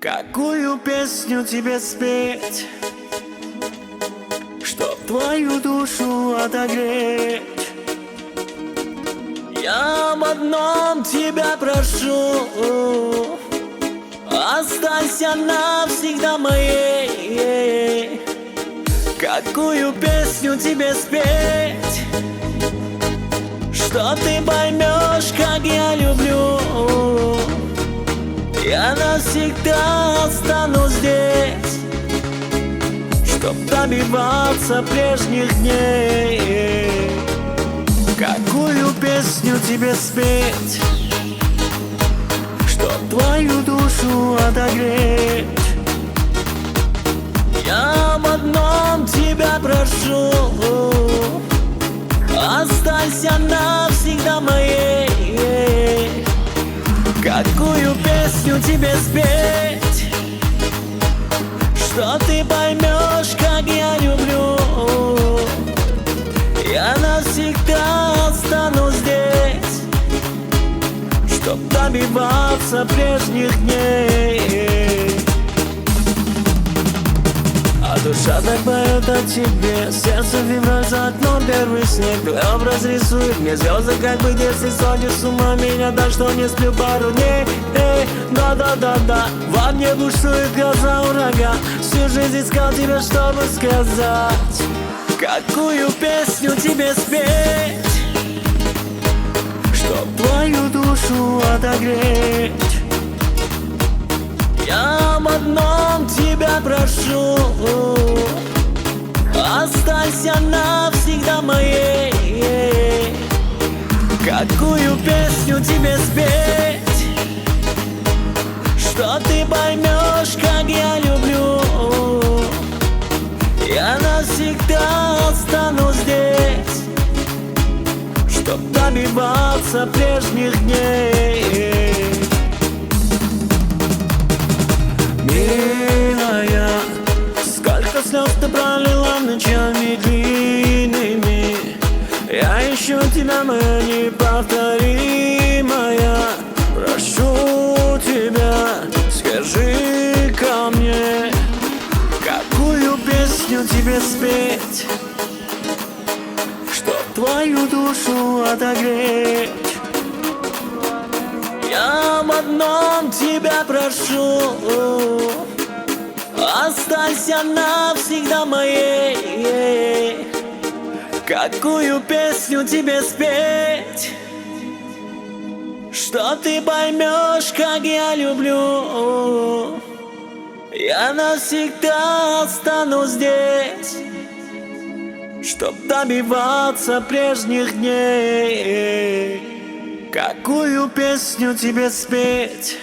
Какую песню тебе спеть, чтоб твою душу отогреть? Я об одном тебя прошу: останься навсегда моей. Какую песню тебе спеть, что ты поймешь, как я люблю? Я навсегда останусь здесь, чтоб добиваться прежних дней. Какую песню тебе спеть, чтоб твою душу отогреть? Я об одном тебя прошу: останься навсегда моей. Какую песню тебе спеть, что ты поймешь, как я люблю? Я навсегда останусь здесь, чтоб добиваться прежних дней. А душа так поет о тебе, сердце февраль за окном, первый снег. Твой образ рисует мне звезды, как бы детстве. Сводишь с ума меня так, что не сплю пару дней. Эй, да-да-да-да, во мне бушует гроза, ураган. Всю жизнь искал тебя, чтобы сказать. Какую песню тебе спеть, чтоб твою душу отогреть? Я об одном тебя прошу: останься навсегда моей. Какую песню тебе спеть, что ты поймешь, как я люблю? Я навсегда останусь здесь, чтоб добиваться прежних дней. Милая, сколько слез ты пролила ночами длинными. Я ищу тебя, моя неповторимая. Прошу тебя, скажи ко мне, какую песню тебе спеть, чтоб твою душу отогреть? Я об одном тебя прошу: останься навсегда моей. Какую песню тебе спеть, что ты поймешь, как я люблю? Я навсегда останусь здесь, чтоб добиваться прежних дней. Какую песню тебе спеть,